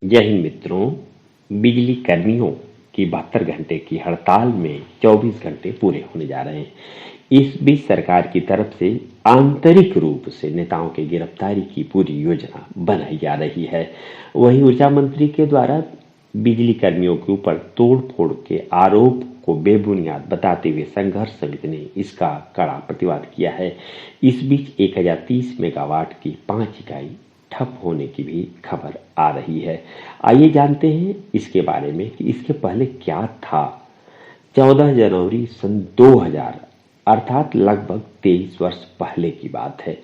जय हिंद मित्रों। बिजली कर्मियों की 72 घंटे की हड़ताल में 24 घंटे पूरे होने जा रहे हैं। इस बीच सरकार की तरफ से आंतरिक रूप से नेताओं की गिरफ्तारी की पूरी योजना बनाई जा रही है। वहीं ऊर्जा मंत्री के द्वारा बिजली कर्मियों के ऊपर तोड़-फोड़ के आरोप को बेबुनियाद बताते हुए संघर्ष समिति ने इसका कड़ा प्रतिवाद किया है। इस बीच 1030 मेगावाट की 5 इकाई ठप होने की भी खबर आ रही है। आइए जानते हैं इसके बारे में कि इसके पहले क्या था। 14 जनवरी सन 2000 अर्थात लगभग 23 वर्ष पहले की बात है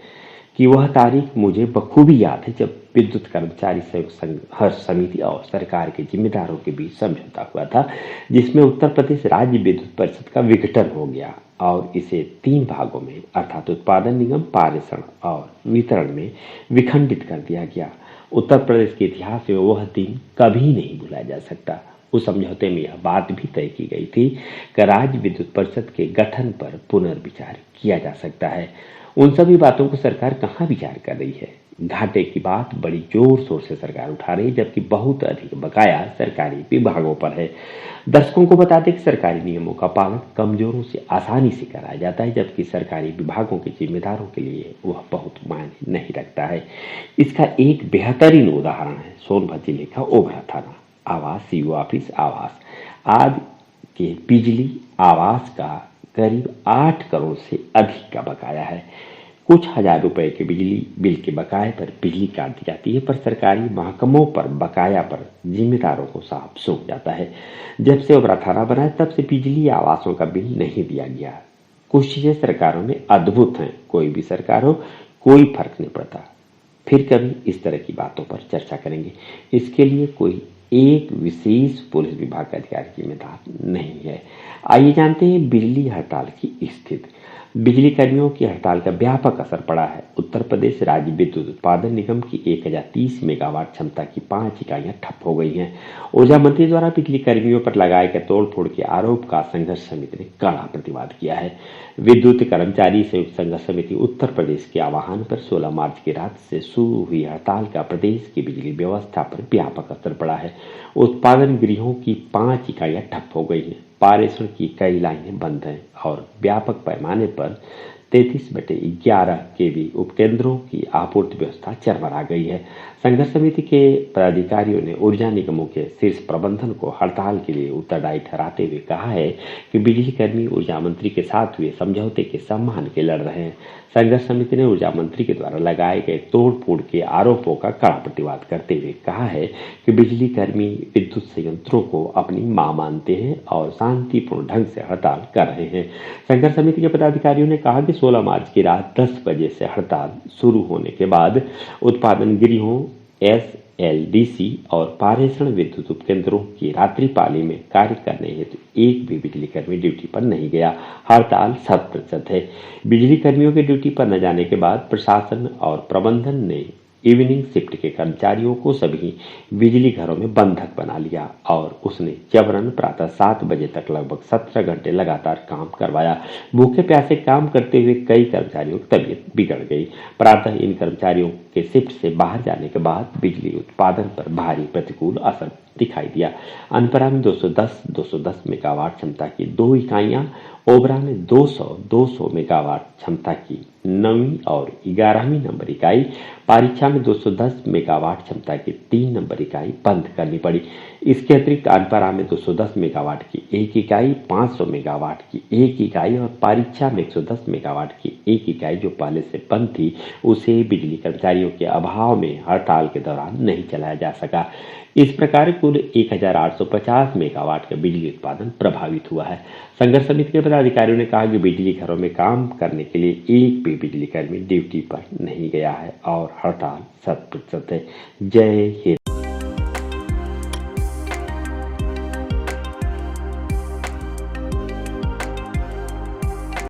कि वह तारीख मुझे बखूबी याद है जब विद्युत कर्मचारी संघर्ष समिति और सरकार के जिम्मेदारों के बीच समझौता हुआ था, जिसमें उत्तर प्रदेश राज्य विद्युत परिषद का विघटन हो गया और इसे 3 भागों में अर्थात उत्पादन निगम, पारेषण और वितरण में विखंडित कर दिया गया। उत्तर प्रदेश के इतिहास में वह दिन कभी नहीं भुलाया जा सकता। उस समझौते में यह बात भी तय की गई थी कि राज्य विद्युत परिषद के गठन पर पुनर्विचार किया जा सकता है। उन सभी बातों को सरकार कहाँ विचार कर रही है। घाटे की बात बड़ी जोर शोर से सरकार उठा रही है, जबकि बहुत अधिक बकाया सरकारी विभागों पर है। दर्शकों को बता दें कि सरकारी नियमों का पालन कमजोरों से आसानी से कराया जाता है, जबकि सरकारी विभागों के जिम्मेदारों के लिए वह बहुत मायने नहीं रखता है। इसका एक बेहतरीन उदाहरण है सोनभद्र जिले का ओबरा थाना। आवास, सीओ ऑफिस, आवास आज के बिजली आवास का करीब 8 करोड़ से अधिक का बकाया है। कुछ हजार रुपए के बिजली बिल के बकाये पर बिजली काट दी जाती है, पर सरकारी महकमों पर बकाया पर जिम्मेदारों को साफ सौंप जाता है। जब से ओबरा थाना बना है तब से बिजली आवासों का बिल नहीं दिया गया। कुछ चीजें सरकारों में अद्भुत हैं, कोई भी सरकार हो कोई फर्क नहीं पड़ता। फिर कभी इस तरह की बातों पर चर्चा करेंगे। इसके लिए कोई एक विशेष पुलिस विभाग का अधिकारी जिम्मेदार नहीं है। आइए जानते हैं बिजली हड़ताल की स्थिति। बिजली कर्मियों की हड़ताल का व्यापक असर पड़ा है। उत्तर प्रदेश राज्य विद्युत उत्पादन निगम की 1030 मेगावाट क्षमता की 5 इकाइयां ठप हो गई हैं। ऊर्जा मंत्री द्वारा बिजली कर्मियों पर लगाए गए तोड़फोड़ के आरोप का संघर्ष समिति ने कड़ा प्रतिवाद किया है। विद्युत कर्मचारी संयुक्त संघर्ष समिति उत्तर प्रदेश के आह्वान पर 16 मार्च की रात से शुरू हुई हड़ताल का प्रदेश की बिजली व्यवस्था पर व्यापक असर पड़ा है। उत्पादन गृहों की 5 इकाइयां ठप हो गई हैं। पारेषण की कई लाइनें बंद हैं और व्यापक पैमाने पर 33/11 केवी उपकेंद्रों की आपूर्ति व्यवस्था चरमरा गई है। संघर्ष समिति के पदाधिकारियों ने ऊर्जा निगमों के शीर्ष प्रबंधन को हड़ताल के लिए उत्तरदायी ठहराते हुए कहा है कि बिजली कर्मी ऊर्जा मंत्री के साथ हुए समझौते के सम्मान के लड़ रहे हैं। संघर्ष समिति ने ऊर्जा मंत्री के द्वारा लगाए गए तोड़-फोड़ के आरोपों का कड़ा प्रतिवाद करते हुए कहा है कि बिजली कर्मी विद्युत संयंत्रों को अपनी मां मानते हैं और शांतिपूर्ण ढंग से हड़ताल कर रहे हैं। संघर्ष समिति के पदाधिकारियों ने कहा कि 16 मार्च की रात 10 बजे से हड़ताल शुरू होने के बाद उत्पादन गृहों, एसएलडीसी और पारेषण विद्युत उपकेंद्रों की रात्रि पाली में कार्य करने हेतु एक भी बिजली कर्मी ड्यूटी पर नहीं गया। हड़ताल 100% है। बिजली कर्मियों के ड्यूटी पर न जाने के बाद प्रशासन और प्रबंधन ने इवनिंग शिफ्ट के कर्मचारियों को सभी बिजली घरों में बंधक बना लिया और उसने जबरन प्रातः 7 बजे तक लगभग 17 घंटे लगातार काम करवाया। भूखे प्यासे काम करते हुए कई कर्मचारियों की तबीयत बिगड़ गई। प्रातः इन कर्मचारियों के शिफ्ट से बाहर जाने के बाद बिजली उत्पादन पर भारी प्रतिकूल असर दिखाई दिया। अनपरा में 210 मेगावाट क्षमता की 2 इकाइयां, ओबरा में 200 मेगावाट क्षमता की 9वीं और 11वीं नंबर इकाई, पारीक्षा में 210 मेगावाट क्षमता की 3 नंबर इकाई बंद करनी पड़ी। इसके अतिरिक्त अनपरा में 210 मेगावाट की 1 इकाई, 500 मेगावाट की 1 इकाई और पारीक्षा में 110 मेगावाट की 1 इकाई जो पहले से बंद थी, उसे बिजली कर्मचारियों के अभाव में हड़ताल के दौरान नहीं चलाया जा सका। इस प्रकार कुल 1850 मेगावाट का बिजली उत्पादन प्रभावित हुआ है। संघर्ष समिति के पदाधिकारियों ने कहा कि बिजली घरों में काम करने के लिए एक भी बिजली कर्मी ड्यूटी पर नहीं गया है और हड़ताल 100% है। जय हिंद।